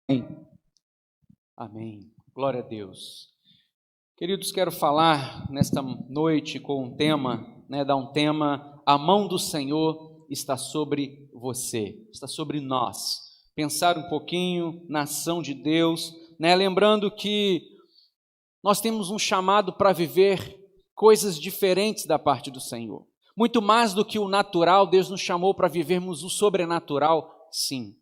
Amém. Amém. Glória a Deus. Queridos, quero falar nesta noite com um tema, dar um tema: a mão do Senhor está sobre você, está sobre nós. Pensar um pouquinho na ação de Deus, lembrando que nós temos um chamado para viver coisas diferentes da parte do Senhor. Muito mais do que o natural, Deus nos chamou para vivermos o sobrenatural, sim.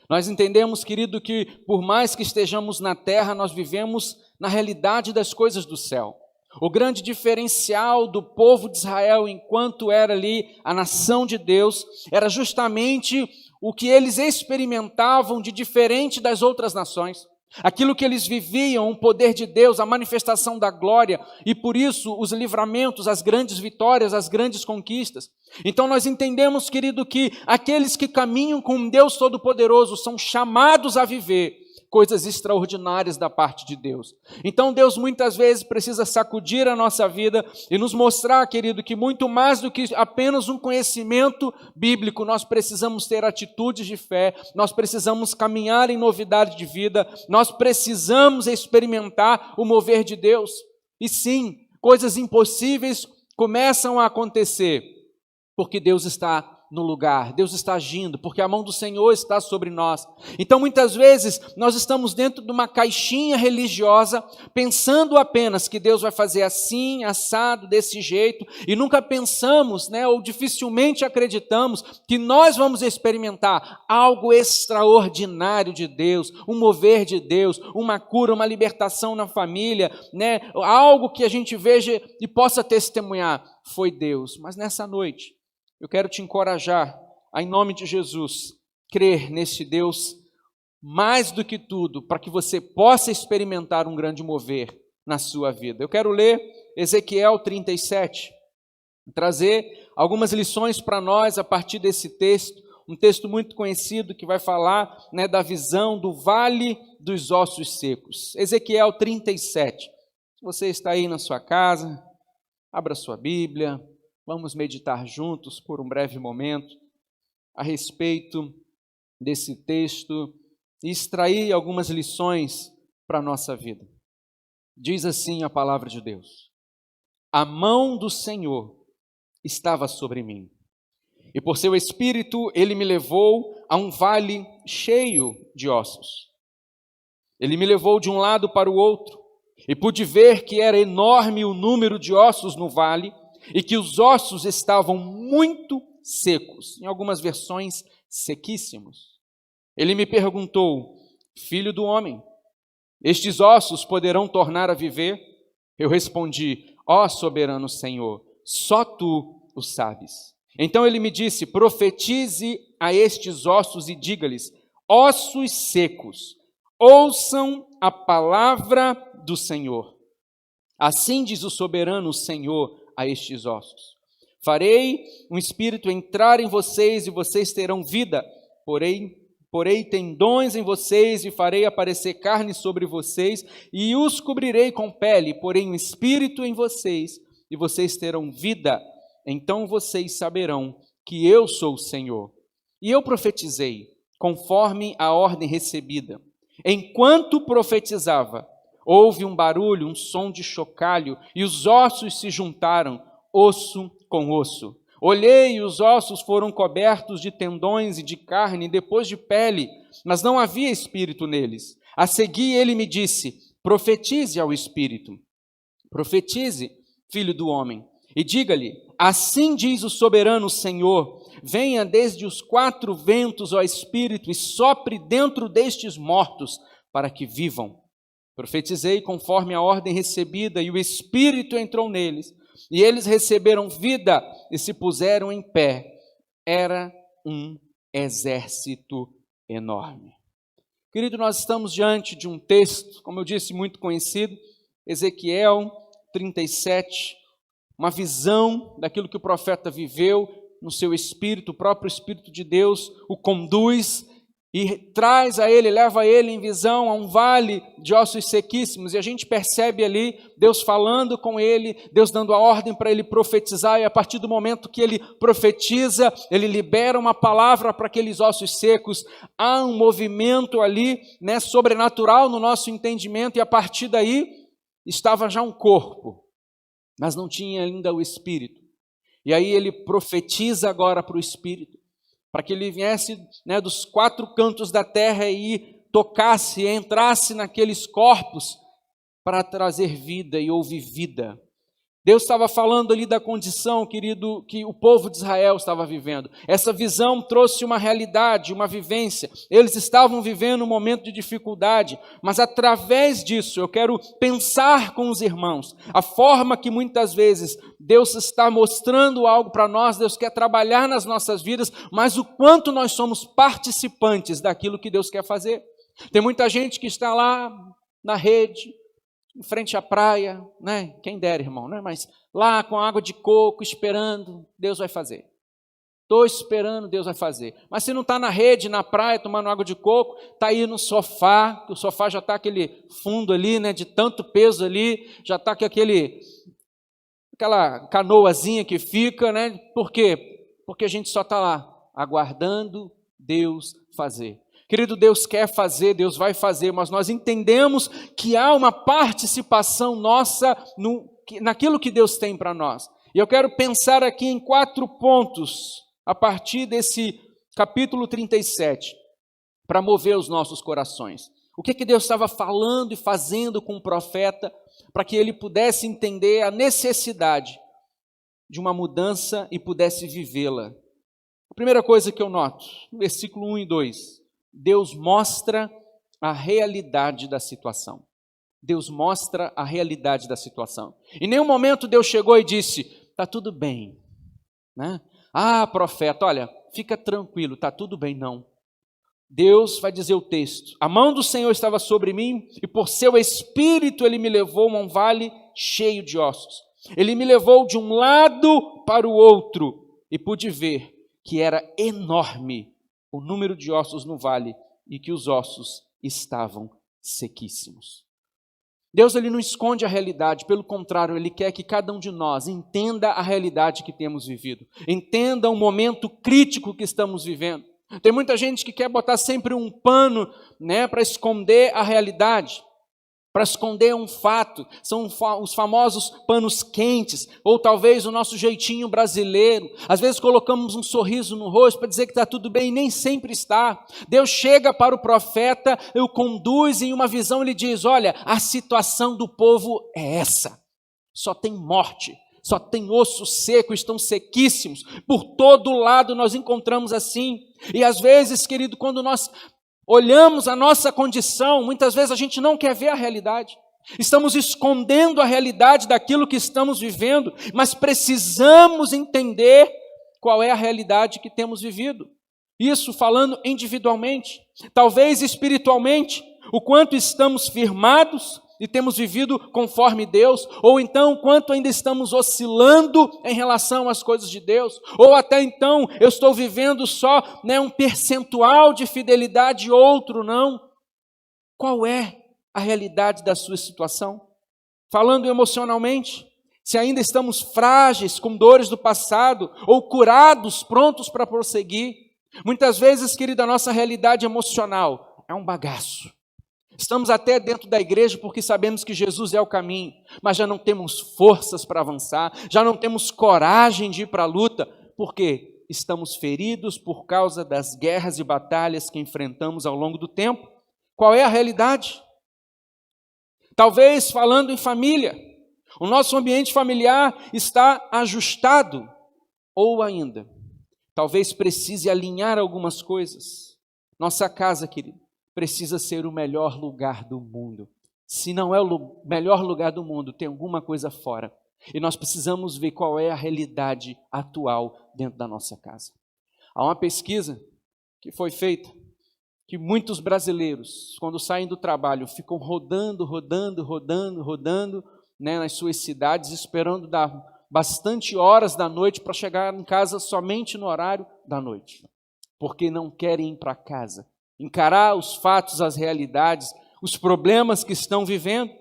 Nós entendemos, querido, que por mais que estejamos na terra, nós vivemos na realidade das coisas do céu. O grande diferencial do povo de Israel, enquanto era ali a nação de Deus, era justamente o que eles experimentavam de diferente das outras nações. Aquilo que eles viviam, o poder de Deus, a manifestação da glória, e por isso os livramentos, as grandes vitórias, as grandes conquistas. Então nós entendemos, querido, que aqueles que caminham com um Deus Todo-Poderoso são chamados a viver coisas extraordinárias da parte de Deus. Então Deus muitas vezes precisa sacudir a nossa vida e nos mostrar, querido, que muito mais do que apenas um conhecimento bíblico, nós precisamos ter atitudes de fé, nós precisamos caminhar em novidade de vida, nós precisamos experimentar o mover de Deus. E sim, coisas impossíveis começam a acontecer, porque Deus está no lugar, Deus está agindo, porque a mão do Senhor está sobre nós. Então muitas vezes nós estamos dentro de uma caixinha religiosa, pensando apenas que Deus vai fazer assim, assado, desse jeito, e nunca pensamos, ou dificilmente acreditamos que nós vamos experimentar algo extraordinário de Deus, um mover de Deus, uma cura, uma libertação na família, algo que a gente veja e possa testemunhar, foi Deus. Mas nessa noite, eu quero te encorajar, em nome de Jesus, crer nesse Deus mais do que tudo, para que você possa experimentar um grande mover na sua vida. Eu quero ler Ezequiel 37, trazer algumas lições para nós a partir desse texto, um texto muito conhecido que vai falar da visão do vale dos ossos secos. Ezequiel 37. Se você está aí na sua casa, abra sua Bíblia. Vamos meditar juntos por um breve momento a respeito desse texto e extrair algumas lições para a nossa vida. Diz assim a palavra de Deus: a mão do Senhor estava sobre mim, e por seu espírito ele me levou a um vale cheio de ossos. Ele me levou de um lado para o outro, e pude ver que era enorme o número de ossos no vale, e que os ossos estavam muito secos, em algumas versões, sequíssimos. Ele me perguntou: filho do homem, estes ossos poderão tornar a viver? Eu respondi: ó soberano Senhor, só tu o sabes. Então ele me disse: profetize a estes ossos e diga-lhes: ossos secos, ouçam a palavra do Senhor. Assim diz o soberano Senhor a estes ossos: farei um espírito entrar em vocês e vocês terão vida, porei tendões em vocês e farei aparecer carne sobre vocês e os cobrirei com pele, porei um espírito em vocês e vocês terão vida. Então vocês saberão que eu sou o Senhor. E eu profetizei conforme a ordem recebida. Enquanto profetizava, houve um barulho, um som de chocalho, e os ossos se juntaram, osso com osso. Olhei e os ossos foram cobertos de tendões e de carne, depois de pele, mas não havia espírito neles. A seguir ele me disse: profetize ao espírito. Profetize, filho do homem, e diga-lhe: assim diz o soberano Senhor, venha desde os quatro ventos, ó espírito, e sopre dentro destes mortos, para que vivam. Profetizei conforme a ordem recebida, e o Espírito entrou neles, e eles receberam vida e se puseram em pé. Era um exército enorme. Querido, nós estamos diante de um texto, como eu disse, muito conhecido, Ezequiel 37, uma visão daquilo que o profeta viveu no seu espírito, o próprio Espírito de Deus o conduz e traz a ele, leva ele em visão a um vale de ossos sequíssimos, e a gente percebe ali Deus falando com ele, Deus dando a ordem para ele profetizar, e a partir do momento que ele profetiza, ele libera uma palavra para aqueles ossos secos. Há um movimento ali, né, sobrenatural no nosso entendimento, e a partir daí estava já um corpo, mas não tinha ainda o espírito. E aí ele profetiza agora para o espírito, para que ele viesse, né, dos 4 cantos da terra e tocasse, entrasse naqueles corpos para trazer vida, e houve vida. Deus estava falando ali da condição, querido, que o povo de Israel estava vivendo. Essa visão trouxe uma realidade, uma vivência. Eles estavam vivendo um momento de dificuldade, mas através disso eu quero pensar com os irmãos a forma que muitas vezes Deus está mostrando algo para nós, Deus quer trabalhar nas nossas vidas, mas o quanto nós somos participantes daquilo que Deus quer fazer. Tem muita gente que está lá na rede, em frente à praia, né? Quem dera, irmão, né? Mas lá com água de coco, esperando, Deus vai fazer. Estou esperando, Deus vai fazer. Mas se não está na rede, na praia, tomando água de coco, está aí no sofá, que o sofá já está aquele fundo ali, né? De tanto peso ali, já está com aquela canoazinha que fica, né? Por quê? Porque a gente só está lá, aguardando Deus fazer. Querido, Deus quer fazer, Deus vai fazer, mas nós entendemos que há uma participação nossa naquilo que Deus tem para nós. E eu quero pensar aqui em 4 pontos, a partir desse capítulo 37, para mover os nossos corações. O que Deus estava falando e fazendo com o profeta, para que ele pudesse entender a necessidade de uma mudança e pudesse vivê-la. A primeira coisa que eu noto, no versículo 1 e 2, Deus mostra a realidade da situação. Deus mostra a realidade da situação. Em nenhum momento Deus chegou e disse, está tudo bem, né? Ah, profeta, olha, fica tranquilo, está tudo bem. Não. Deus vai dizer o texto, a mão do Senhor estava sobre mim, e por seu espírito ele me levou a um vale cheio de ossos. Ele me levou de um lado para o outro, e pude ver que era enorme o número de ossos no vale, e que os ossos estavam sequíssimos. Deus, ele não esconde a realidade, pelo contrário, ele quer que cada um de nós entenda a realidade que temos vivido, entenda o momento crítico que estamos vivendo. Tem muita gente que quer botar sempre um pano, né, para esconder a realidade, para esconder um fato. São os famosos panos quentes, ou talvez o nosso jeitinho brasileiro. Às vezes colocamos um sorriso no rosto para dizer que está tudo bem, e nem sempre está. Deus chega para o profeta, o conduz em uma visão, ele diz, olha, a situação do povo é essa, só tem morte, só tem osso seco, estão sequíssimos, por todo lado nós encontramos assim. E às vezes, querido, quando nós olhamos a nossa condição, muitas vezes a gente não quer ver a realidade. Estamos escondendo a realidade daquilo que estamos vivendo, mas precisamos entender qual é a realidade que temos vivido. Isso falando individualmente, talvez espiritualmente, o quanto estamos firmados e temos vivido conforme Deus, ou então o quanto ainda estamos oscilando em relação às coisas de Deus, ou até então eu estou vivendo só, né, um percentual de fidelidade e outro não. Qual é a realidade da sua situação? Falando emocionalmente, se ainda estamos frágeis, com dores do passado, ou curados, prontos para prosseguir. Muitas vezes, querida, a nossa realidade emocional é um bagaço. Estamos até dentro da igreja porque sabemos que Jesus é o caminho, mas já não temos forças para avançar, já não temos coragem de ir para a luta, porque estamos feridos por causa das guerras e batalhas que enfrentamos ao longo do tempo. Qual é a realidade? Talvez falando em família, o nosso ambiente familiar está ajustado, ou ainda, talvez precise alinhar algumas coisas. Nossa casa, querido, precisa ser o melhor lugar do mundo. Se não é o melhor lugar do mundo, tem alguma coisa fora. E nós precisamos ver qual é a realidade atual dentro da nossa casa. Há uma pesquisa que foi feita, que muitos brasileiros, quando saem do trabalho, ficam rodando, né, nas suas cidades, esperando dar bastante horas da noite para chegar em casa somente no horário da noite. Porque não querem ir para casa. encarar os fatos, as realidades, os problemas que estão vivendo.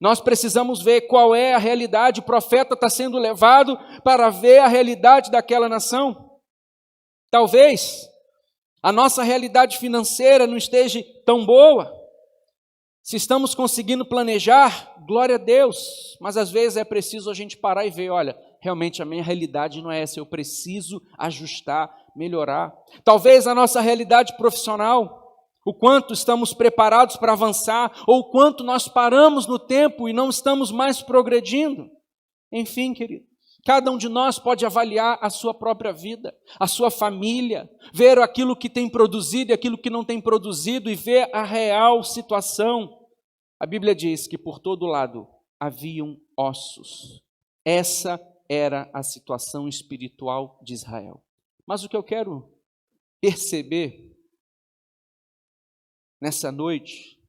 Nós precisamos ver qual é a realidade. O profeta está sendo levado para ver a realidade daquela nação. Talvez a nossa realidade financeira não esteja tão boa. Se estamos conseguindo planejar, glória a Deus, mas às vezes é preciso a gente parar e ver, olha, realmente a minha realidade não é essa, eu preciso ajustar, melhorar. Talvez a nossa realidade profissional, o quanto estamos preparados para avançar, ou o quanto nós paramos no tempo e não estamos mais progredindo. Enfim, querido, cada um de nós pode avaliar a sua própria vida, a sua família, ver aquilo que tem produzido e aquilo que não tem produzido e ver a real situação. A Bíblia diz que por todo lado haviam ossos. Essa era a situação espiritual de Israel. Mas o que eu quero perceber nessa noite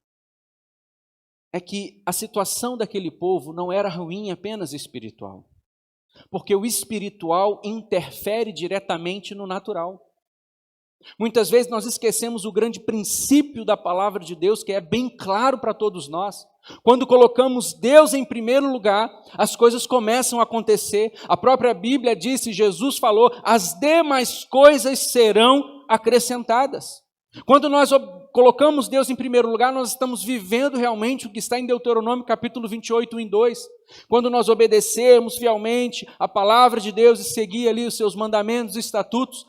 é que a situação daquele povo não era ruim apenas espiritual, porque o espiritual interfere diretamente no natural. Muitas vezes nós esquecemos o grande princípio da palavra de Deus, que é bem claro para todos nós. Quando colocamos Deus em primeiro lugar, as coisas começam a acontecer. A própria Bíblia disse, Jesus falou, as demais coisas serão acrescentadas. Quando nós colocamos Deus em primeiro lugar, nós estamos vivendo realmente o que está em Deuteronômio capítulo 28, 1-2. Quando nós obedecemos fielmente a palavra de Deus e seguir ali os seus mandamentos e estatutos,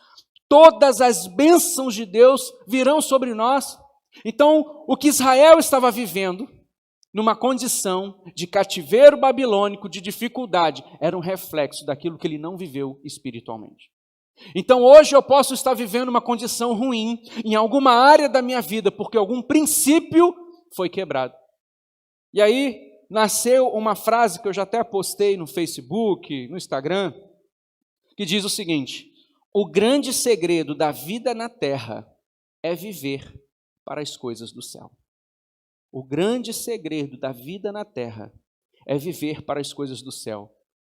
todas as bênçãos de Deus virão sobre nós. Então, o que Israel estava vivendo, numa condição de cativeiro babilônico, de dificuldade, era um reflexo daquilo que ele não viveu espiritualmente. Então, hoje eu posso estar vivendo uma condição ruim em alguma área da minha vida, porque algum princípio foi quebrado. E aí, nasceu uma frase que eu já até postei no Facebook, no Instagram, que diz o seguinte: o grande segredo da vida na terra é viver para as coisas do céu. O grande segredo da vida na terra é viver para as coisas do céu.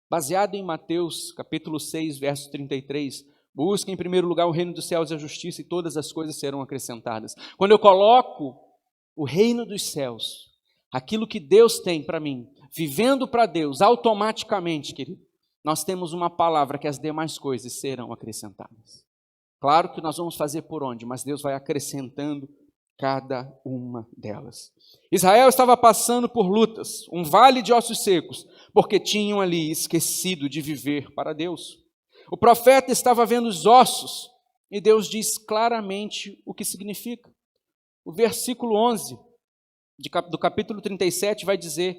Baseado em Mateus, capítulo 6, verso 33, busque em primeiro lugar o reino dos céus e a justiça e todas as coisas serão acrescentadas. Quando eu coloco o reino dos céus, aquilo que Deus tem para mim, vivendo para Deus, automaticamente, querido, nós temos uma palavra que as demais coisas serão acrescentadas. Claro que nós vamos fazer por onde, mas Deus vai acrescentando cada uma delas. Israel estava passando por lutas, um vale de ossos secos, porque tinham ali esquecido de viver para Deus. O profeta estava vendo os ossos e Deus diz claramente o que significa. O versículo 11 do capítulo 37 vai dizer: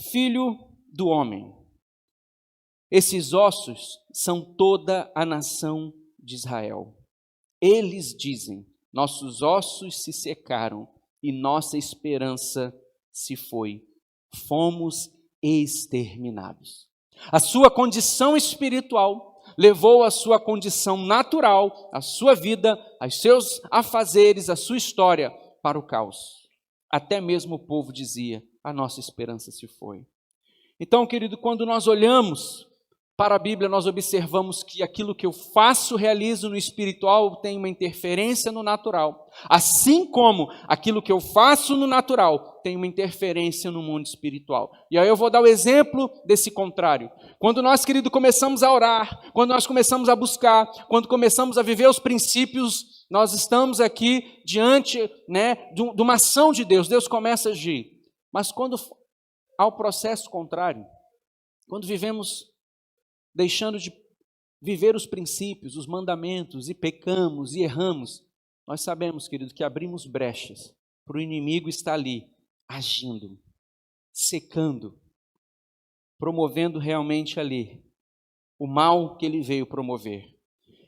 Filho do homem, esses ossos são toda a nação de Israel. Eles dizem: nossos ossos se secaram e nossa esperança se foi. Fomos exterminados. A sua condição espiritual levou a sua condição natural, a sua vida, os seus afazeres, a sua história para o caos. Até mesmo o povo dizia: a nossa esperança se foi. Então, querido, quando nós olhamos para a Bíblia, nós observamos que aquilo que eu faço, realizo no espiritual, tem uma interferência no natural. Assim como aquilo que eu faço no natural, tem uma interferência no mundo espiritual. E aí eu vou dar o exemplo desse contrário. Quando nós, querido, começamos a orar, quando nós começamos a buscar, quando começamos a viver os princípios, nós estamos aqui diante, de uma ação de Deus. Deus começa a agir. Mas quando há o processo contrário, quando vivemos deixando de viver os princípios, os mandamentos, e pecamos e erramos, nós sabemos, querido, que abrimos brechas para o inimigo estar ali, agindo, secando, promovendo realmente ali o mal que ele veio promover.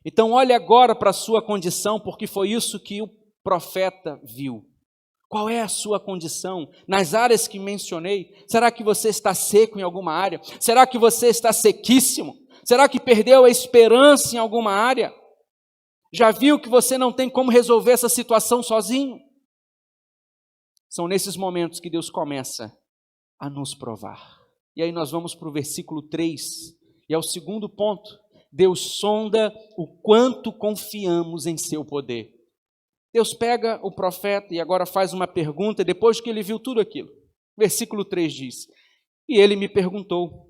Então olhe agora para a sua condição, porque foi isso que o profeta viu. Qual é a sua condição? Nas áreas que mencionei, será que você está seco em alguma área? Será que você está sequíssimo? Será que perdeu a esperança em alguma área? Já viu que você não tem como resolver essa situação sozinho? São nesses momentos que Deus começa a nos provar. E aí nós vamos para o versículo 3, e é o segundo ponto. Deus sonda o quanto confiamos em seu poder. Deus pega o profeta e agora faz uma pergunta depois que ele viu tudo aquilo. Versículo 3 diz: e ele me perguntou: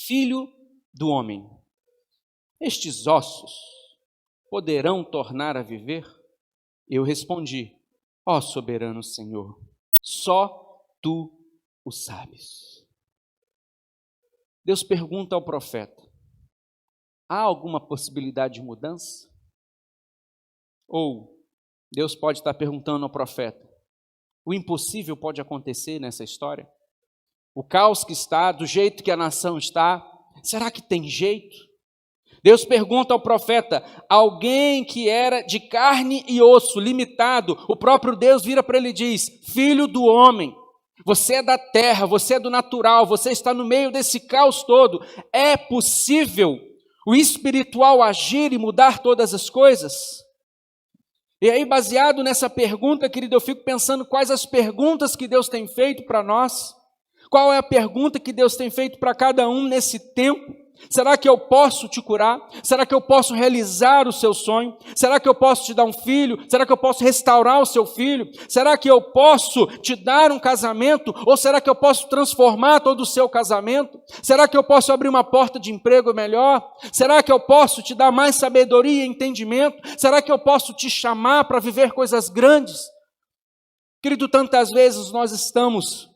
filho do homem, estes ossos poderão tornar a viver? Eu respondi: ó soberano Senhor, só tu o sabes. Deus pergunta ao profeta: há alguma possibilidade de mudança? Ou Deus pode estar perguntando ao profeta: o impossível pode acontecer nessa história? O caos que está, do jeito que a nação está, será que tem jeito? Deus pergunta ao profeta, alguém que era de carne e osso, limitado, o próprio Deus vira para ele e diz: filho do homem, você é da terra, você é do natural, você está no meio desse caos todo, é possível o espiritual agir e mudar todas as coisas? E aí, baseado nessa pergunta, querido, eu fico pensando quais as perguntas que Deus tem feito para nós. Qual é a pergunta que Deus tem feito para cada um nesse tempo? Será que eu posso te curar? Será que eu posso realizar o seu sonho? Será que eu posso te dar um filho? Será que eu posso restaurar o seu filho? Será que eu posso te dar um casamento? Ou será que eu posso transformar todo o seu casamento? Será que eu posso abrir uma porta de emprego melhor? Será que eu posso te dar mais sabedoria e entendimento? Será que eu posso te chamar para viver coisas grandes? Querido, tantas vezes nós estamos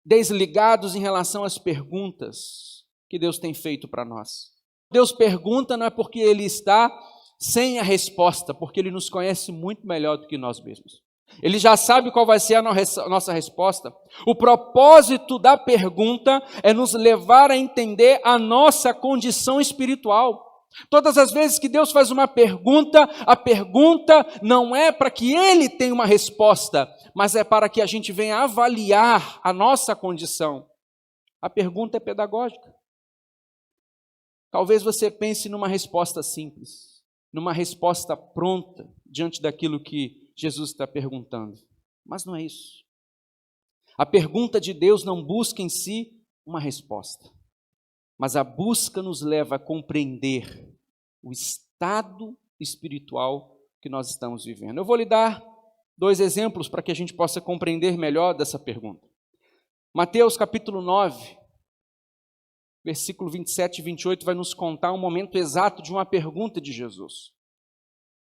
desligados em relação às perguntas que Deus tem feito para nós. Deus pergunta não é porque Ele está sem a resposta, porque Ele nos conhece muito melhor do que nós mesmos. Ele já sabe qual vai ser a nossa resposta. O propósito da pergunta é nos levar a entender a nossa condição espiritual. Todas as vezes que Deus faz uma pergunta, a pergunta não é para que Ele tenha uma resposta, mas é para que a gente venha avaliar a nossa condição. A pergunta é pedagógica. Talvez você pense numa resposta simples, numa resposta pronta diante daquilo que Jesus está perguntando. Mas não é isso. A pergunta de Deus não busca em si uma resposta, mas a busca nos leva a compreender o estado espiritual que nós estamos vivendo. Eu vou lhe dar 2 exemplos para que a gente possa compreender melhor dessa pergunta. Mateus capítulo 9, versículo 27 e 28 vai nos contar um momento exato de uma pergunta de Jesus.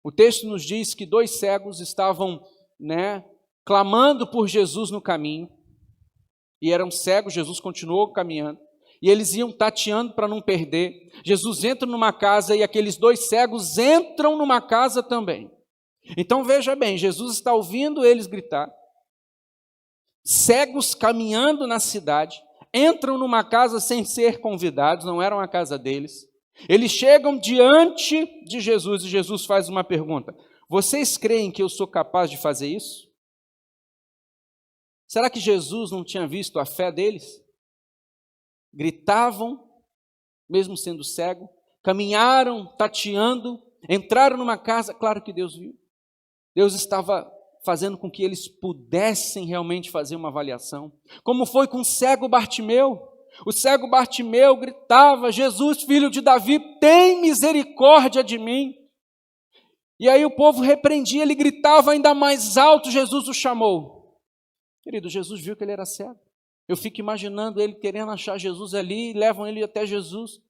O texto nos diz que 2 cegos estavam, clamando por Jesus no caminho, e eram cegos. Jesus continuou caminhando, e eles iam tateando para não perder. Jesus entra numa casa e aqueles 2 cegos entram numa casa também. Então veja bem, Jesus está ouvindo eles gritar, cegos caminhando na cidade, entram numa casa sem ser convidados, não era uma casa deles. Eles chegam diante de Jesus e Jesus faz uma pergunta: vocês creem que eu sou capaz de fazer isso? Será que Jesus não tinha visto a fé deles? Gritavam, mesmo sendo cego, caminharam tateando, entraram numa casa. Claro que Deus viu. Deus estava fazendo com que eles pudessem realmente fazer uma avaliação. Como foi com o cego Bartimeu? O cego Bartimeu gritava: Jesus, filho de Davi, tem misericórdia de mim. E aí o povo repreendia, ele gritava ainda mais alto, Jesus o chamou. Querido, Jesus viu que ele era cego. Eu fico imaginando ele querendo achar Jesus ali, e levam ele até Jesus.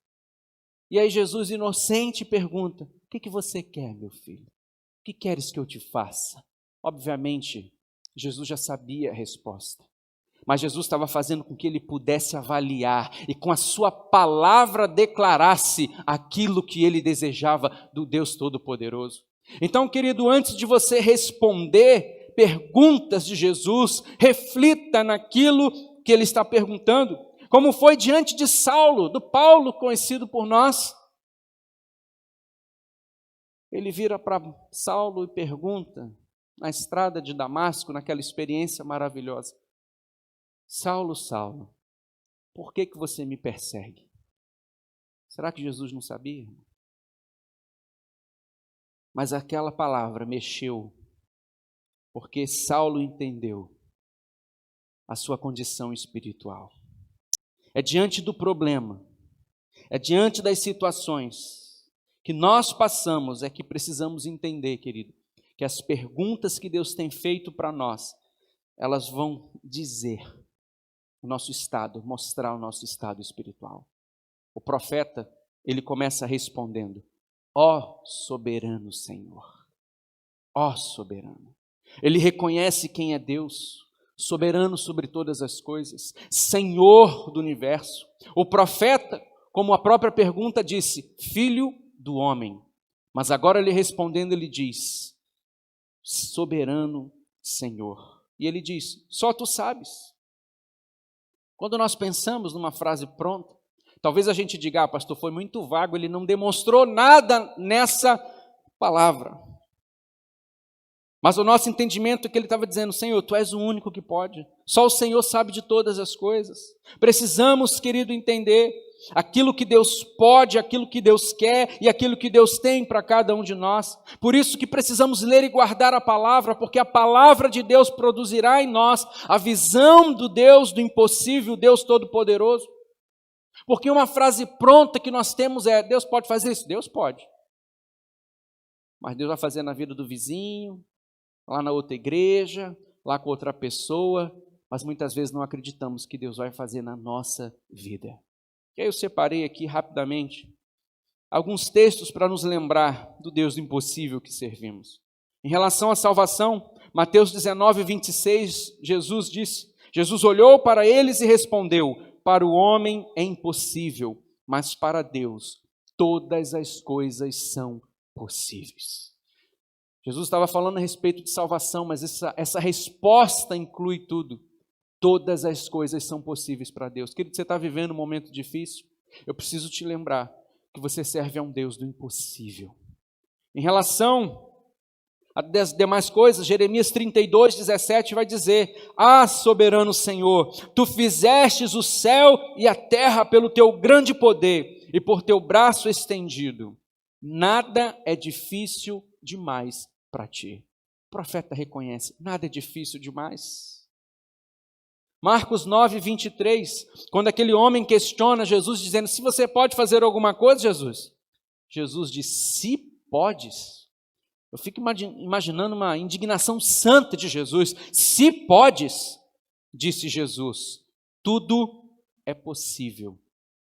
E aí Jesus, inocente, pergunta: o que você quer, meu filho? O que queres que eu te faça? Obviamente, Jesus já sabia a resposta, mas Jesus estava fazendo com que ele pudesse avaliar e com a sua palavra declarasse aquilo que ele desejava do Deus Todo-Poderoso. Então, querido, antes de você responder perguntas de Jesus, reflita naquilo que ele está perguntando, como foi diante de Saulo, do Paulo, conhecido por nós. Ele vira para Saulo e pergunta, na estrada de Damasco, naquela experiência maravilhosa: Saulo, Saulo, por que você me persegue? Será que Jesus não sabia? Mas aquela palavra mexeu, porque Saulo entendeu a sua condição espiritual. É diante do problema, é diante das situações que nós passamos, é que precisamos entender, querido, que as perguntas que Deus tem feito para nós, elas vão dizer o nosso estado, mostrar o nosso estado espiritual. O profeta, ele começa respondendo: ó soberano Senhor, ó soberano. Ele reconhece quem é Deus, soberano sobre todas as coisas, Senhor do universo. O profeta, como a própria pergunta disse, filho do homem. Mas agora ele respondendo, ele diz: soberano Senhor. E ele diz: só tu sabes. Quando nós pensamos numa frase pronta, talvez a gente diga: pastor, foi muito vago, ele não demonstrou nada nessa palavra. Mas o nosso entendimento é que ele estava dizendo: Senhor, tu és o único que pode. Só o Senhor sabe de todas as coisas. Precisamos, querido, entender aquilo que Deus pode, aquilo que Deus quer e aquilo que Deus tem para cada um de nós. Por isso que precisamos ler e guardar a palavra, porque a palavra de Deus produzirá em nós a visão do Deus do impossível, Deus Todo-Poderoso. Porque uma frase pronta que nós temos é: Deus pode fazer isso? Deus pode. Mas Deus vai fazer na vida do vizinho, lá na outra igreja, lá com outra pessoa, mas muitas vezes não acreditamos que Deus vai fazer na nossa vida. E aí eu separei aqui rapidamente alguns textos para nos lembrar do Deus do impossível que servimos. Em relação à salvação, Mateus 19, 26, Jesus olhou para eles e respondeu: para o homem é impossível, mas para Deus todas as coisas são possíveis. Jesus estava falando a respeito de salvação, mas essa resposta inclui tudo. Todas as coisas são possíveis para Deus. Querido, você está vivendo um momento difícil? Eu preciso te lembrar que você serve a um Deus do impossível. Em relação às demais coisas, Jeremias 32, 17 vai dizer: ah, soberano Senhor, tu fizestes o céu e a terra pelo teu grande poder e por teu braço estendido. Nada é difícil demais para ti. O profeta reconhece: nada é difícil demais. Marcos 9, 23, quando aquele homem questiona Jesus, dizendo: se você pode fazer alguma coisa, Jesus diz: se podes. Eu fico imaginando uma indignação santa de Jesus. Se podes, disse Jesus, tudo é possível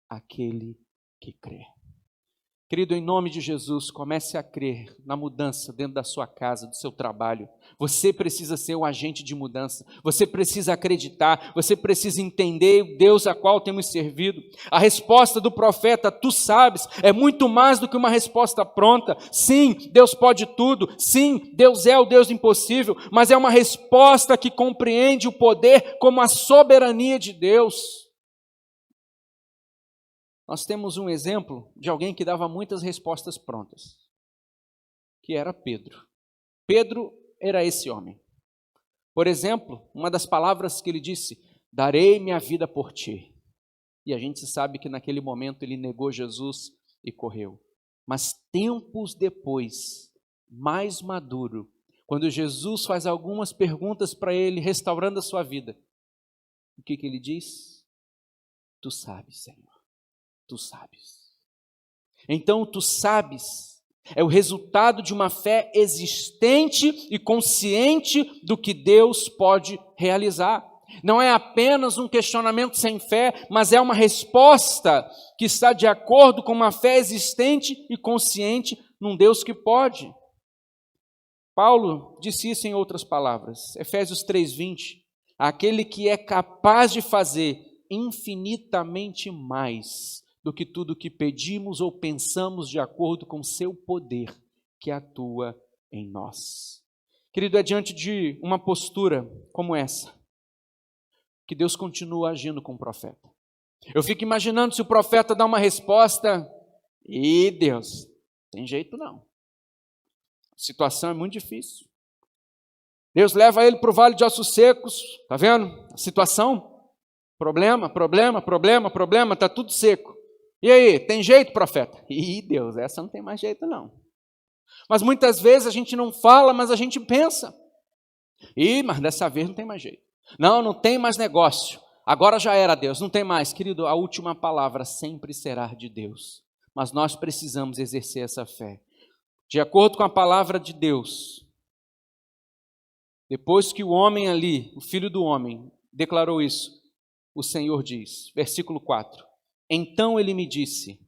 àquele que crê. Querido, em nome de Jesus, comece a crer na mudança dentro da sua casa, do seu trabalho. Você precisa ser um agente de mudança. Você precisa acreditar. Você precisa entender o Deus a qual temos servido. A resposta do profeta, tu sabes, é muito mais do que uma resposta pronta. Sim, Deus pode tudo. Sim, Deus é o Deus impossível. Mas é uma resposta que compreende o poder como a soberania de Deus. Nós temos um exemplo de alguém que dava muitas respostas prontas, que era Pedro. Pedro era esse homem. Por exemplo, uma das palavras que ele disse: darei minha vida por ti. E a gente sabe que naquele momento ele negou Jesus e correu. Mas tempos depois, mais maduro, quando Jesus faz algumas perguntas para ele, restaurando a sua vida, o que ele diz? Tu sabes, Senhor. Tu sabes. Então, tu sabes é o resultado de uma fé existente e consciente do que Deus pode realizar. Não é apenas um questionamento sem fé, mas é uma resposta que está de acordo com uma fé existente e consciente num Deus que pode. Paulo disse isso em outras palavras. Efésios 3:20. Aquele que é capaz de fazer infinitamente mais do que tudo que pedimos ou pensamos, de acordo com seu poder que atua em nós. Querido, é diante de uma postura como essa que Deus continua agindo com o profeta. Eu fico imaginando se o profeta dá uma resposta: e Deus, tem jeito não. A situação é muito difícil. Deus leva ele para o vale de ossos secos, está vendo? A situação, problema, está tudo seco. E aí, tem jeito, profeta? Ih, Deus, essa não tem mais jeito não. Mas muitas vezes a gente não fala, mas a gente pensa. Mas dessa vez não tem mais jeito. Não tem mais negócio. Agora já era, Deus, não tem mais. Querido, a última palavra sempre será de Deus. Mas nós precisamos exercer essa fé. De acordo com a palavra de Deus, Depois que o homem ali, o filho do homem, declarou isso, o Senhor diz, versículo 4, então ele me disse,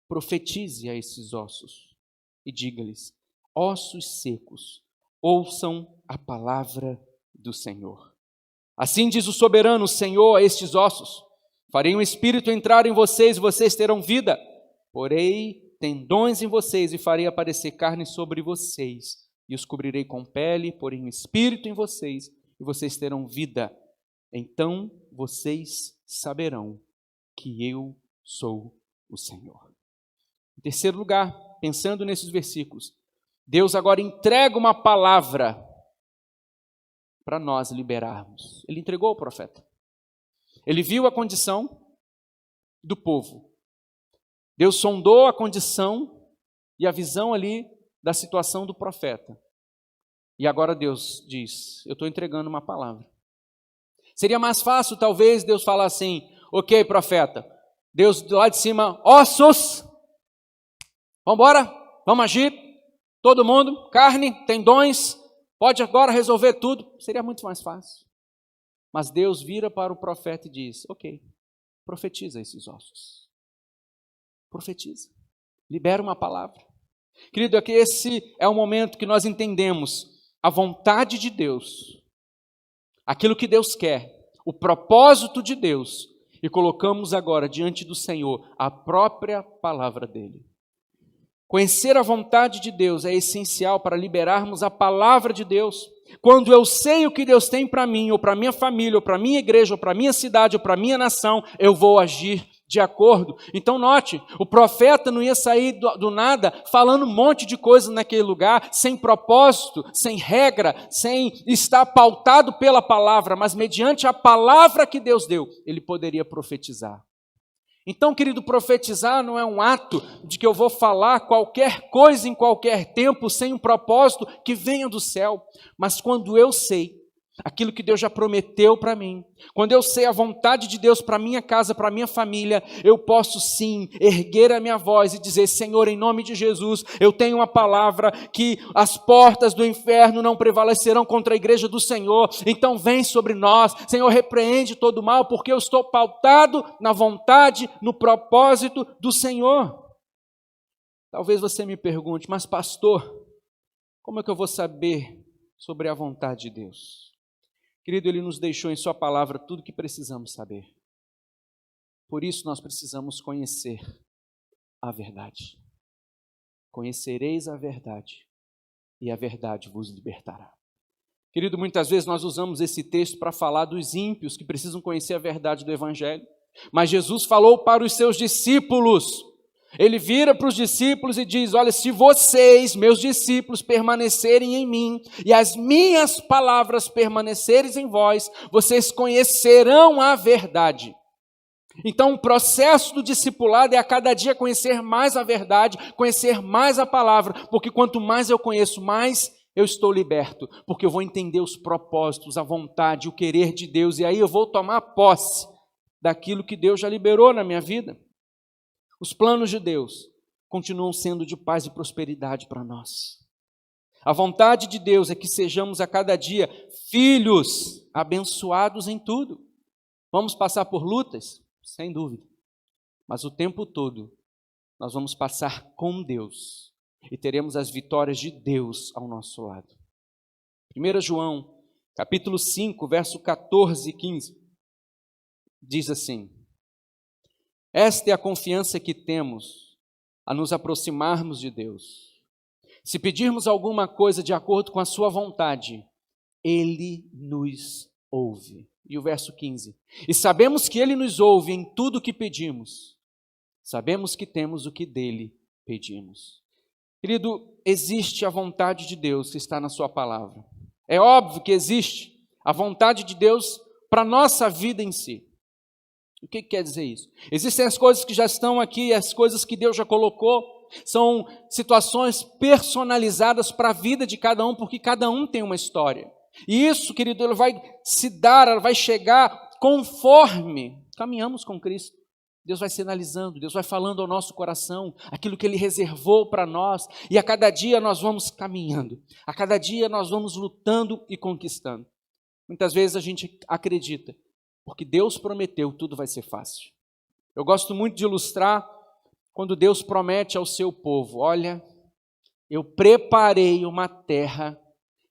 profetize a esses ossos e diga-lhes, ossos secos, ouçam a palavra do Senhor. Assim diz o soberano Senhor a estes ossos, farei um espírito entrar em vocês e vocês terão vida, porei tendões em vocês e farei aparecer carne sobre vocês e os cobrirei com pele, porei um espírito em vocês e vocês terão vida. Então vocês saberão que eu sou o Senhor. Em terceiro lugar, pensando nesses versículos, Deus agora entrega uma palavra para nós liberarmos. Ele entregou ao profeta. Ele viu a condição do povo. Deus sondou a condição e a visão ali da situação do profeta. E agora Deus diz, eu estou entregando uma palavra. Seria mais fácil, talvez, Deus falar assim, ok, profeta, Deus lá de cima, ossos, vamos embora, vamos agir, todo mundo, carne, tendões, pode agora resolver tudo. Seria muito mais fácil. Mas Deus vira para o profeta e diz, ok, profetiza esses ossos. Profetiza. Libera uma palavra. Querido, aqui esse é o momento que nós entendemos a vontade de Deus, aquilo que Deus quer, o propósito de Deus, e colocamos agora diante do Senhor a própria palavra dele. Conhecer a vontade de Deus é essencial para liberarmos a palavra de Deus. Quando eu sei o que Deus tem para mim, ou para minha família, ou para minha igreja, ou para minha cidade, ou para minha nação, eu vou agir de acordo. Então note, o profeta não ia sair do nada falando um monte de coisa naquele lugar, sem propósito, sem regra, sem estar pautado pela palavra, mas mediante a palavra que Deus deu, ele poderia profetizar. Então, querido, profetizar não é um ato de que eu vou falar qualquer coisa em qualquer tempo, sem um propósito que venha do céu. Mas quando eu sei aquilo que Deus já prometeu para mim, quando eu sei a vontade de Deus para minha casa, para minha família, eu posso sim erguer a minha voz e dizer, Senhor, em nome de Jesus, eu tenho uma palavra que as portas do inferno não prevalecerão contra a igreja do Senhor, então vem sobre nós, Senhor, repreende todo o mal, porque eu estou pautado na vontade, no propósito do Senhor. Talvez você me pergunte, mas pastor, como é que eu vou saber sobre a vontade de Deus? Querido, Ele nos deixou em sua palavra tudo o que precisamos saber. Por isso nós precisamos conhecer a verdade. Conhecereis a verdade, e a verdade vos libertará. Querido, muitas vezes nós usamos esse texto para falar dos ímpios que precisam conhecer a verdade do Evangelho. Mas Jesus falou para os seus discípulos. Ele vira para os discípulos e diz, olha, se vocês, meus discípulos, permanecerem em mim e as minhas palavras permanecerem em vós, vocês conhecerão a verdade. Então o processo do discipulado é a cada dia conhecer mais a verdade, conhecer mais a palavra, porque quanto mais eu conheço, mais eu estou liberto, porque eu vou entender os propósitos, a vontade, o querer de Deus, e aí eu vou tomar posse daquilo que Deus já liberou na minha vida. Os planos de Deus continuam sendo de paz e prosperidade para nós. A vontade de Deus é que sejamos a cada dia filhos abençoados em tudo. Vamos passar por lutas? Sem dúvida. Mas o tempo todo nós vamos passar com Deus e teremos as vitórias de Deus ao nosso lado. 1 João, capítulo 5, verso 14 e 15, diz assim, esta é a confiança que temos a nos aproximarmos de Deus. Se pedirmos alguma coisa de acordo com a sua vontade, Ele nos ouve. E o verso 15. E sabemos que Ele nos ouve em tudo o que pedimos. Sabemos que temos o que dele pedimos. Querido, existe a vontade de Deus que está na sua palavra. É óbvio que existe a vontade de Deus para a nossa vida em si. O que quer dizer isso? Existem as coisas que já estão aqui, as coisas que Deus já colocou, são situações personalizadas para a vida de cada um, porque cada um tem uma história. E isso, querido, ele vai se dar, ela vai chegar conforme caminhamos com Cristo. Deus vai sinalizando, Deus vai falando ao nosso coração aquilo que Ele reservou para nós, e a cada dia nós vamos caminhando, a cada dia nós vamos lutando e conquistando. Muitas vezes a gente acredita, porque Deus prometeu, tudo vai ser fácil. Eu gosto muito de ilustrar quando Deus promete ao seu povo: olha, eu preparei uma terra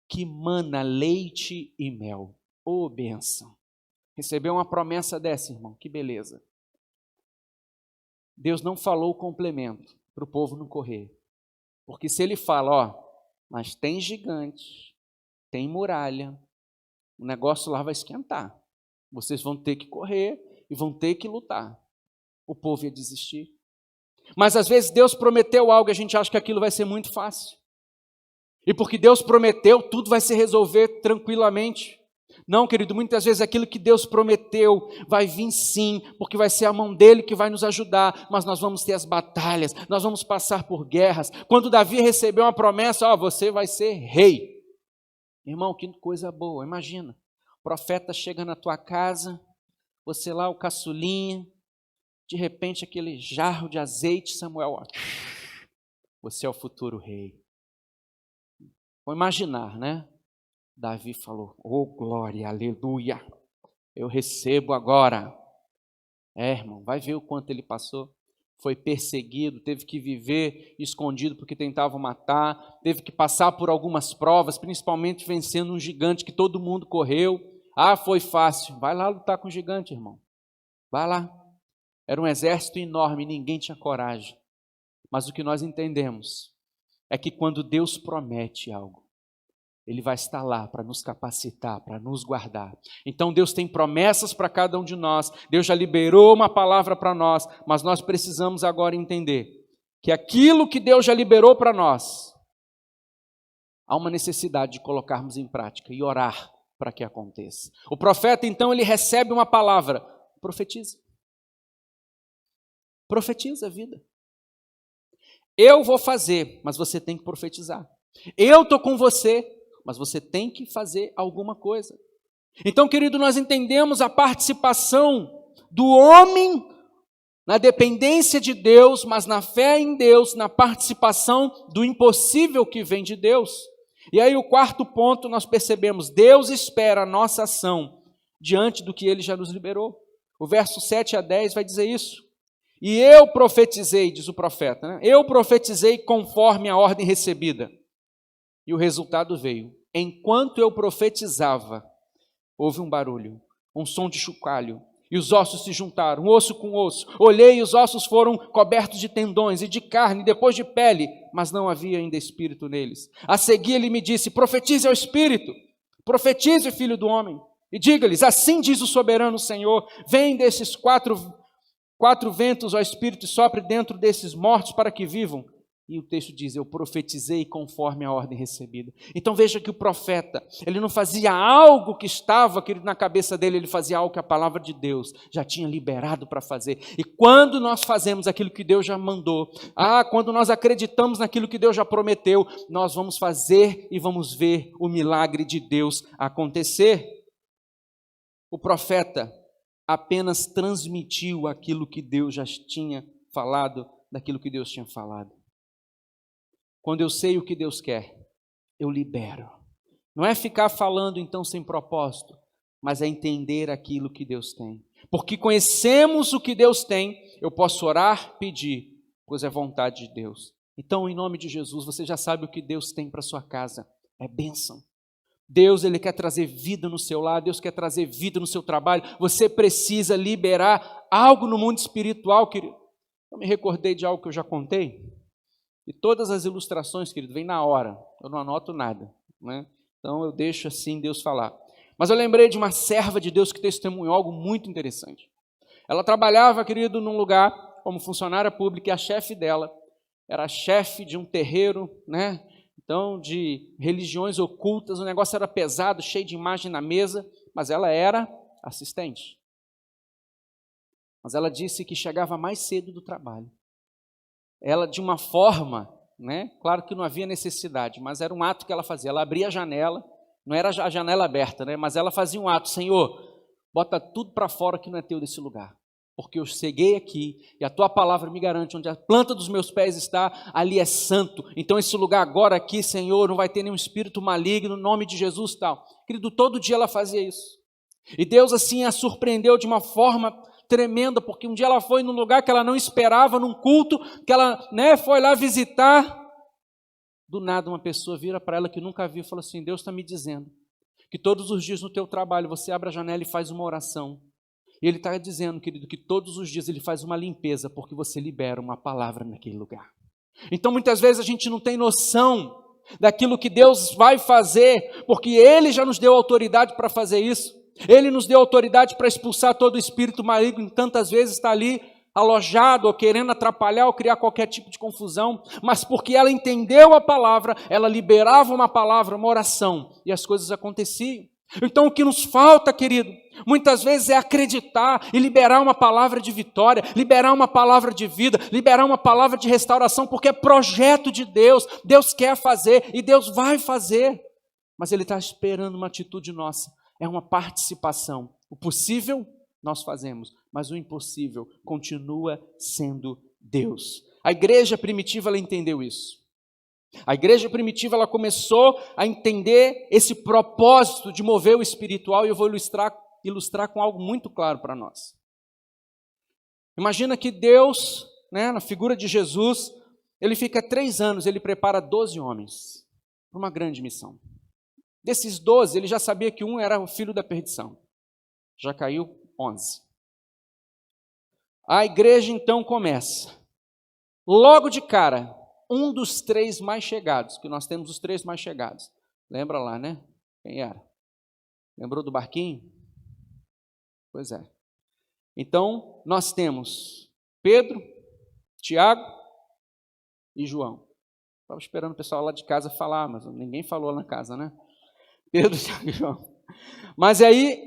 que mana leite e mel. Ô, bênção! Receber uma promessa dessa, irmão, que beleza. Deus não falou o complemento para o povo não correr. Porque se Ele fala, ó, mas tem gigante, tem muralha, o negócio lá vai esquentar. Vocês vão ter que correr e vão ter que lutar. O povo ia desistir. Mas às vezes Deus prometeu algo e a gente acha que aquilo vai ser muito fácil. E porque Deus prometeu, tudo vai se resolver tranquilamente. Não, querido, muitas vezes aquilo que Deus prometeu vai vir sim, porque vai ser a mão dele que vai nos ajudar, mas nós vamos ter as batalhas, nós vamos passar por guerras. Quando Davi recebeu uma promessa, ó, você vai ser rei. Irmão, que coisa boa, imagina, o profeta chega na tua casa, você lá, o caçulinha, de repente aquele jarro de azeite, Samuel, ó, você é o futuro rei. Vou imaginar, né? Davi falou, oh glória, aleluia, eu recebo agora. Irmão, vai ver o quanto ele passou. Foi perseguido, teve que viver escondido porque tentavam matar, teve que passar por algumas provas, principalmente vencendo um gigante que todo mundo correu. Ah, foi fácil. Vai lá lutar com o gigante, irmão. Vai lá. Era um exército enorme, ninguém tinha coragem. Mas o que nós entendemos é que quando Deus promete algo, Ele vai estar lá para nos capacitar, para nos guardar. Então Deus tem promessas para cada um de nós, Deus já liberou uma palavra para nós, mas nós precisamos agora entender que aquilo que Deus já liberou para nós, há uma necessidade de colocarmos em prática e orar para que aconteça. O profeta então ele recebe uma palavra, profetiza. Profetiza a vida. Eu vou fazer, mas você tem que profetizar. Eu estou com você, mas você tem que fazer alguma coisa. Então, querido, nós entendemos a participação do homem na dependência de Deus, mas na fé em Deus, na participação do impossível que vem de Deus. E aí o quarto ponto nós percebemos, Deus espera a nossa ação diante do que Ele já nos liberou. O verso 7 a 10 vai dizer isso. E eu profetizei, diz o profeta, né? Eu profetizei conforme a ordem recebida. E o resultado veio. Enquanto eu profetizava, houve um barulho, um som de chocalho, e os ossos se juntaram, osso com osso. Olhei e os ossos foram cobertos de tendões e de carne, depois de pele, mas não havia ainda espírito neles. A seguir ele me disse, profetize ao espírito, profetize, filho do homem, e diga-lhes, assim diz o soberano Senhor, vem desses quatro ventos, ó espírito, e sopre dentro desses mortos para que vivam. E o texto diz, eu profetizei conforme a ordem recebida. Então veja que o profeta, ele não fazia algo que estava, querido, na cabeça dele, ele fazia algo que a palavra de Deus já tinha liberado para fazer. E quando nós fazemos aquilo que Deus já mandou, quando nós acreditamos naquilo que Deus já prometeu, nós vamos fazer e vamos ver o milagre de Deus acontecer. O profeta apenas transmitiu aquilo que Deus já tinha falado, daquilo que Deus tinha falado. Quando eu sei o que Deus quer, eu libero. Não é ficar falando então sem propósito, mas é entender aquilo que Deus tem. Porque conhecemos o que Deus tem, eu posso orar, pedir, pois é vontade de Deus. Então, em nome de Jesus, você já sabe o que Deus tem para sua casa. É bênção. Deus, Ele quer trazer vida no seu lar, Deus quer trazer vida no seu trabalho. Você precisa liberar algo no mundo espiritual, querido. Eu me recordei de algo que eu já contei. E todas as ilustrações, querido, vêm na hora. Eu não anoto nada, né? Então eu deixo assim Deus falar. Mas eu lembrei de uma serva de Deus que testemunhou algo muito interessante. Ela trabalhava, querido, num lugar como funcionária pública e a chefe dela era chefe de um terreiro, né? Então, de religiões ocultas, o negócio era pesado, cheio de imagem na mesa, mas ela era assistente. Mas ela disse que chegava mais cedo do trabalho. Ela, de uma forma, né? Claro que não havia necessidade, mas era um ato que ela fazia. Ela abria a janela, não era a janela aberta, né? Mas ela fazia um ato, Senhor, bota tudo para fora que não é teu desse lugar. porque eu cheguei aqui e a tua palavra me garante, onde a planta dos meus pés está, ali é santo. Então esse lugar agora aqui, Senhor, não vai ter nenhum espírito maligno, no nome de Jesus e tal. Querido, todo dia ela fazia isso. E Deus assim a surpreendeu de uma forma tremenda, porque um dia ela foi num lugar que ela não esperava, num culto, que ela foi lá visitar. Do nada uma pessoa vira para ela que nunca viu e fala assim: Deus está me dizendo que todos os dias no teu trabalho você abre a janela e faz uma oração. E Ele está dizendo, querido, que todos os dias Ele faz uma limpeza, porque você libera uma palavra naquele lugar. Então muitas vezes a gente não tem noção daquilo que Deus vai fazer, porque Ele já nos deu autoridade para fazer isso. Ele nos deu autoridade para expulsar todo espírito maligno, tantas vezes está ali alojado, ou querendo atrapalhar, ou criar qualquer tipo de confusão, mas porque ela entendeu a palavra, ela liberava uma palavra, uma oração, e as coisas aconteciam. Então o que nos falta, querido, muitas vezes é acreditar e liberar uma palavra de vitória, liberar uma palavra de vida, liberar uma palavra de restauração, porque é projeto de Deus, Deus quer fazer e Deus vai fazer, mas Ele está esperando uma atitude nossa, é uma participação. O possível nós fazemos, mas o impossível continua sendo Deus. A igreja primitiva, ela entendeu isso. A igreja primitiva, ela começou a entender esse propósito de mover o espiritual, e eu vou ilustrar com algo muito claro para nós. Imagina que Deus, na figura de Jesus, ele fica 3 anos, ele prepara 12 homens para uma grande missão. Desses 12, ele já sabia que um era o filho da perdição. Já caiu 11. A igreja então começa. Logo de cara, um dos 3 mais chegados, que nós temos os 3 mais chegados. Lembra lá, né? Quem era? Lembrou do barquinho? Pois é. Então, nós temos Pedro, Tiago e João. Estava esperando o pessoal lá de casa falar, mas ninguém falou lá na casa, né? Pedro, Tiago e João. Mas aí,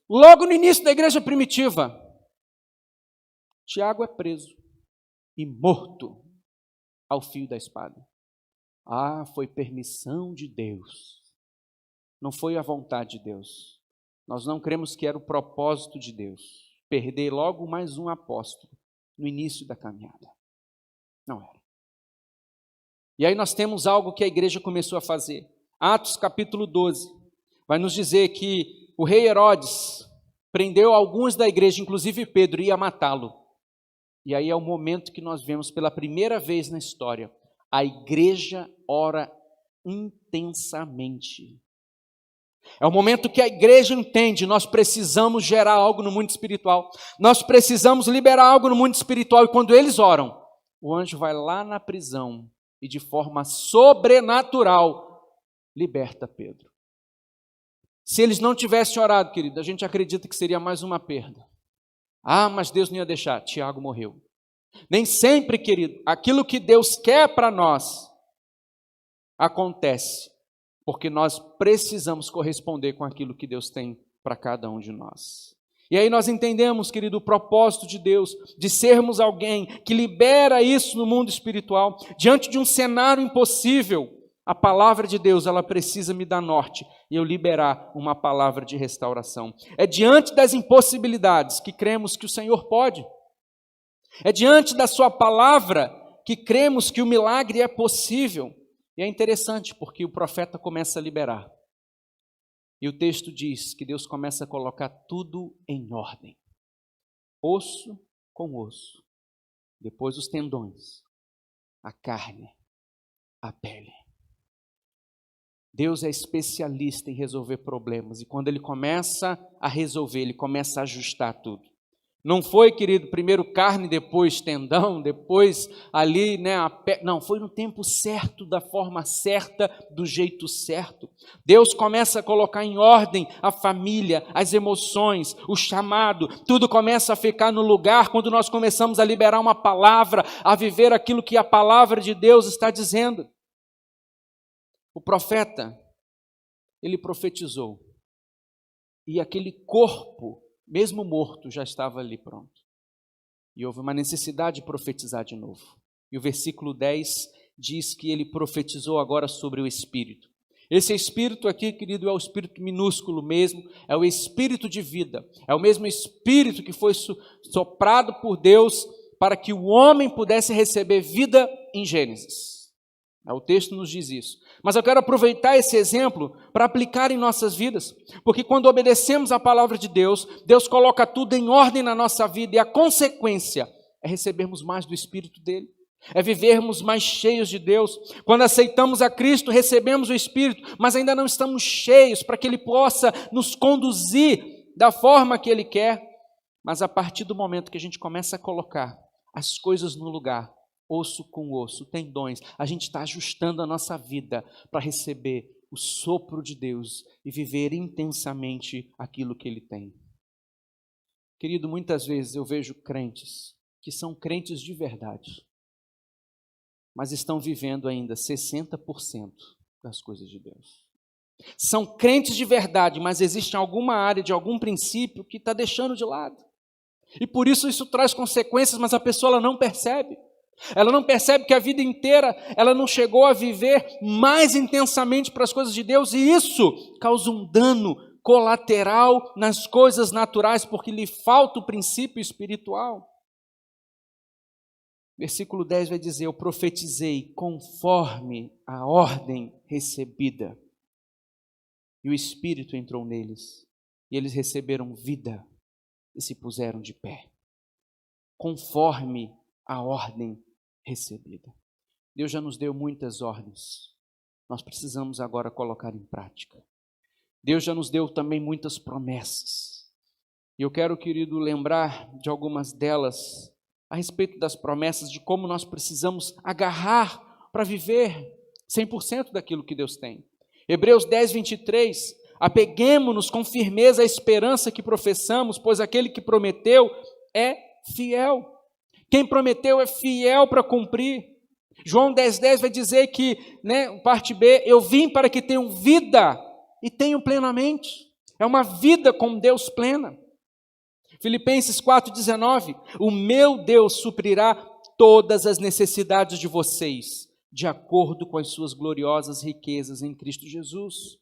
logo no início da igreja primitiva, Tiago é preso e morto ao fio da espada. Ah, foi permissão de Deus. Não foi a vontade de Deus. Nós não cremos que era o propósito de Deus perder logo mais um apóstolo no início da caminhada. Não era. E aí nós temos algo que a igreja começou a fazer. Atos capítulo 12 vai nos dizer que o rei Herodes prendeu alguns da igreja, inclusive Pedro, e ia matá-lo. E aí é o momento que nós vemos pela primeira vez na história, a igreja ora intensamente. É o momento que a igreja entende, nós precisamos gerar algo no mundo espiritual, nós precisamos liberar algo no mundo espiritual, e quando eles oram, o anjo vai lá na prisão e de forma sobrenatural liberta Pedro. Se eles não tivessem orado, querido, a gente acredita que seria mais uma perda. Ah, mas Deus não ia deixar. Tiago morreu. Nem sempre, querido, aquilo que Deus quer para nós acontece, porque nós precisamos corresponder com aquilo que Deus tem para cada um de nós. E aí nós entendemos, querido, o propósito de Deus, de sermos alguém que libera isso no mundo espiritual, diante de um cenário impossível. A palavra de Deus, ela precisa me dar norte e eu liberar uma palavra de restauração. É diante das impossibilidades que cremos que o Senhor pode. É diante da sua palavra que cremos que o milagre é possível. E é interessante porque o profeta começa a liberar. E o texto diz que Deus começa a colocar tudo em ordem. Osso com osso. Depois os tendões, a carne, a pele. Deus é especialista em resolver problemas, e quando Ele começa a resolver, Ele começa a ajustar tudo. Não foi, querido, primeiro carne, depois tendão, depois ali, não, foi no tempo certo, da forma certa, do jeito certo. Deus começa a colocar em ordem a família, as emoções, o chamado, tudo começa a ficar no lugar quando nós começamos a liberar uma palavra, a viver aquilo que a palavra de Deus está dizendo. O profeta, ele profetizou, e aquele corpo, mesmo morto, já estava ali pronto. E houve uma necessidade de profetizar de novo. E o versículo 10 diz que ele profetizou agora sobre o Espírito. Esse espírito aqui, querido, é o espírito minúsculo mesmo, é o espírito de vida, é o mesmo espírito que foi soprado por Deus para que o homem pudesse receber vida em Gênesis. O texto nos diz isso. Mas eu quero aproveitar esse exemplo para aplicar em nossas vidas, porque quando obedecemos a palavra de Deus, Deus coloca tudo em ordem na nossa vida e a consequência é recebermos mais do Espírito dele, é vivermos mais cheios de Deus. Quando aceitamos a Cristo, recebemos o Espírito, mas ainda não estamos cheios para que Ele possa nos conduzir da forma que Ele quer. Mas a partir do momento que a gente começa a colocar as coisas no lugar, osso com osso, tendões, a gente está ajustando a nossa vida para receber o sopro de Deus e viver intensamente aquilo que Ele tem. Querido, muitas vezes eu vejo crentes que são crentes de verdade, mas estão vivendo ainda 60% das coisas de Deus. São crentes de verdade, mas existe alguma área de algum princípio que está deixando de lado. E por isso traz consequências, mas a pessoa ela não percebe. Ela não percebe que a vida inteira ela não chegou a viver mais intensamente para as coisas de Deus, e isso causa um dano colateral nas coisas naturais, porque lhe falta o princípio espiritual. Versículo 10 vai dizer: eu profetizei conforme a ordem recebida, e o Espírito entrou neles, e eles receberam vida e se puseram de pé, conforme a ordem recebida. Deus já nos deu muitas ordens, nós precisamos agora colocar em prática. Deus já nos deu também muitas promessas, e eu quero, querido, lembrar de algumas delas, a respeito das promessas, de como nós precisamos agarrar para viver 100% daquilo que Deus tem. Hebreus 10, 23, apeguemo-nos com firmeza à esperança que professamos, pois aquele que prometeu é fiel. Quem prometeu é fiel para cumprir. João 10, 10 vai dizer que, parte B, eu vim para que tenham vida e tenham plenamente. É uma vida com Deus plena. Filipenses 4,19, o meu Deus suprirá todas as necessidades de vocês, de acordo com as suas gloriosas riquezas em Cristo Jesus.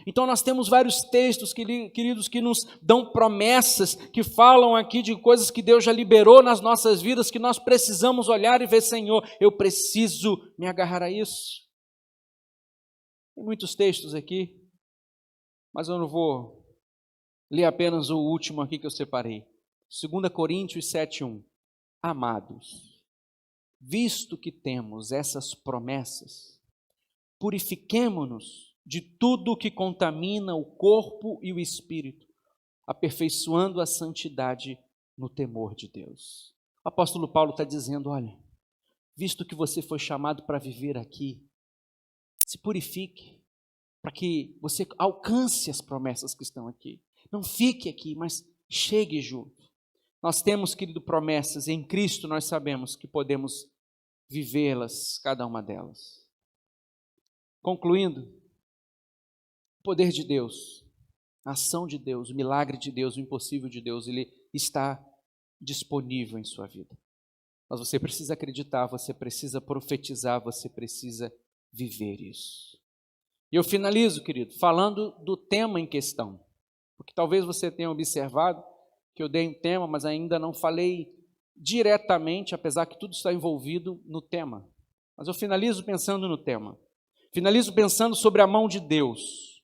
Então nós temos vários textos, queridos, que nos dão promessas, que falam aqui de coisas que Deus já liberou nas nossas vidas, que nós precisamos olhar e ver: Senhor, eu preciso me agarrar a isso. Tem muitos textos aqui, mas eu não vou ler apenas o último aqui que eu separei. 2 Coríntios 7,1. Amados, visto que temos essas promessas, purifiquemo-nos de tudo o que contamina o corpo e o espírito, aperfeiçoando a santidade no temor de Deus. O apóstolo Paulo está dizendo: olha, visto que você foi chamado para viver aqui, se purifique, para que você alcance as promessas que estão aqui. Não fique aqui, mas chegue junto. Nós temos, querido, promessas, e em Cristo nós sabemos que podemos vivê-las, cada uma delas. Concluindo, o poder de Deus, a ação de Deus, o milagre de Deus, o impossível de Deus, ele está disponível em sua vida. Mas você precisa acreditar, você precisa profetizar, você precisa viver isso. E eu finalizo, querido, falando do tema em questão, porque talvez você tenha observado que eu dei um tema, mas ainda não falei diretamente, apesar que tudo está envolvido no tema. Mas eu finalizo pensando no tema. Finalizo pensando sobre a mão de Deus.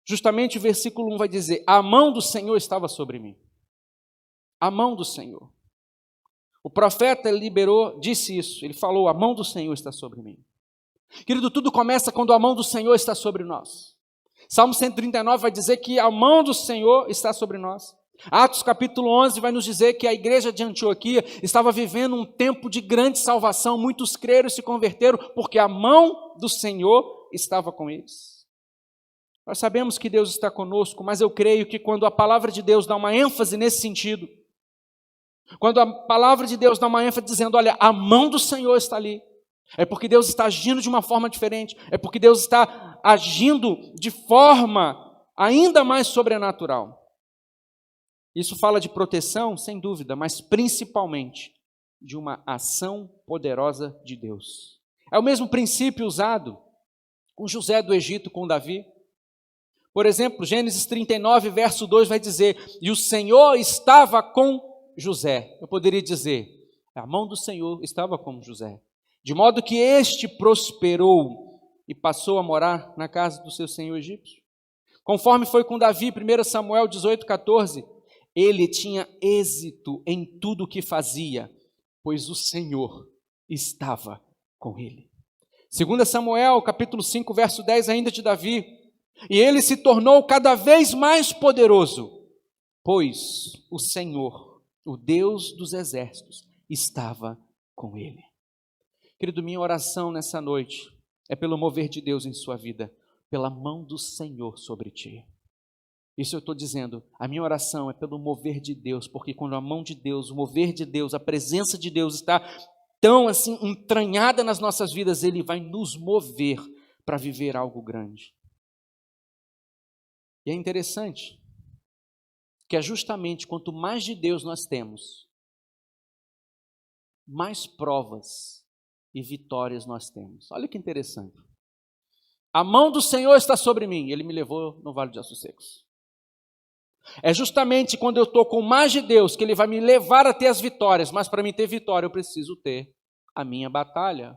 Justamente o versículo 1 vai dizer: a mão do Senhor estava sobre mim. A mão do Senhor. O profeta disse isso, ele falou: a mão do Senhor está sobre mim. Querido, tudo começa quando a mão do Senhor está sobre nós. Salmo 139 vai dizer que a mão do Senhor está sobre nós. Atos capítulo 11 vai nos dizer que a igreja de Antioquia estava vivendo um tempo de grande salvação. Muitos creram e se converteram porque a mão do Senhor estava com eles. Nós sabemos que Deus está conosco, mas eu creio que quando a palavra de Deus dá uma ênfase nesse sentido, quando a palavra de Deus dá uma ênfase dizendo: olha, a mão do Senhor está ali, é porque Deus está agindo de uma forma diferente, é porque Deus está agindo de forma ainda mais sobrenatural. Isso fala de proteção, sem dúvida, mas principalmente de uma ação poderosa de Deus. É o mesmo princípio usado com José do Egito, com Davi. Por exemplo, Gênesis 39, verso 2 vai dizer: e o Senhor estava com José. Eu poderia dizer, a mão do Senhor estava com José, de modo que este prosperou e passou a morar na casa do seu senhor egípcio. Conforme foi com Davi, 1 Samuel 18, 14, ele tinha êxito em tudo o que fazia, pois o Senhor estava com ele. 2 Samuel, capítulo 5, verso 10, ainda de Davi: e ele se tornou cada vez mais poderoso, pois o Senhor, o Deus dos exércitos, estava com ele. Querido, minha oração nessa noite é pelo mover de Deus em sua vida, pela mão do Senhor sobre ti. Isso eu estou dizendo, a minha oração é pelo mover de Deus, porque quando a mão de Deus, o mover de Deus, a presença de Deus está tão assim entranhada nas nossas vidas, Ele vai nos mover para viver algo grande. E é interessante que é justamente quanto mais de Deus nós temos, mais provas e vitórias nós temos. Olha que interessante. A mão do Senhor está sobre mim, Ele me levou no Vale de Ossos Secos. É justamente quando eu estou com mais de Deus que Ele vai me levar a ter as vitórias, mas para mim ter vitória eu preciso ter a minha batalha.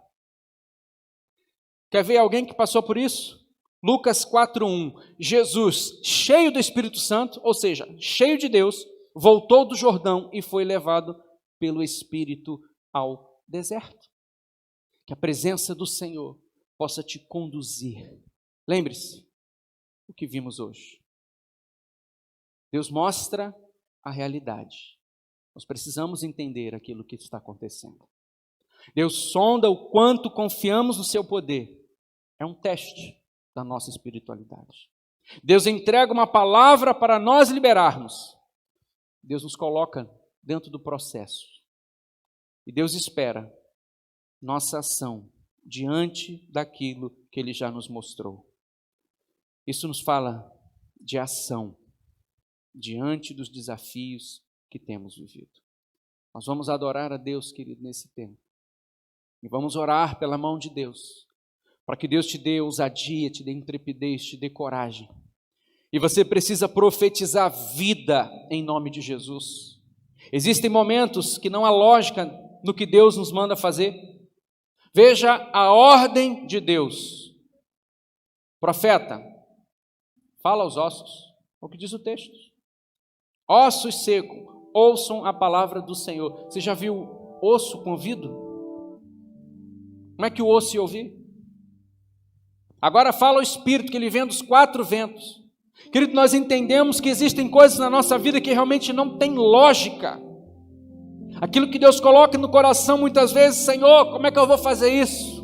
Quer ver alguém que passou por isso? Lucas 4:1, Jesus, cheio do Espírito Santo, ou seja, cheio de Deus, voltou do Jordão e foi levado pelo Espírito ao deserto. Que a presença do Senhor possa te conduzir. Lembre-se o que vimos hoje. Deus mostra a realidade. Nós precisamos entender aquilo que está acontecendo. Deus sonda o quanto confiamos no seu poder. É um teste da nossa espiritualidade. Deus entrega uma palavra para nós liberarmos. Deus nos coloca dentro do processo. E Deus espera nossa ação diante daquilo que Ele já nos mostrou. Isso nos fala de ação diante dos desafios que temos vivido. Nós vamos adorar a Deus, querido, nesse tempo. E vamos orar pela mão de Deus, para que Deus te dê ousadia, te dê intrepidez, te dê coragem. E você precisa profetizar vida em nome de Jesus. Existem momentos que não há lógica no que Deus nos manda fazer. Veja a ordem de Deus. Profeta, fala aos ossos. É o que diz o texto. Ossos secos, ouçam a palavra do Senhor. Você já viu osso com ouvido? Como é que o osso ia ouvir? Agora fala ao Espírito, que ele vem dos 4 ventos. Querido, nós entendemos que existem coisas na nossa vida que realmente não tem lógica. Aquilo que Deus coloca no coração muitas vezes: Senhor, como é que eu vou fazer isso?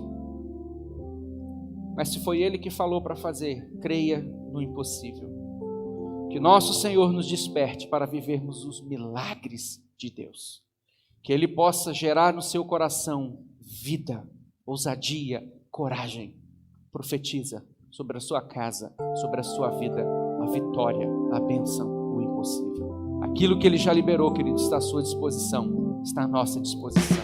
Mas se foi Ele que falou para fazer, creia no impossível. Que nosso Senhor nos desperte para vivermos os milagres de Deus. Que Ele possa gerar no seu coração vida, ousadia, coragem. Profetiza sobre a sua casa, sobre a sua vida, a vitória, a bênção, o impossível. Aquilo que Ele já liberou, querido, está à sua disposição, está à nossa disposição.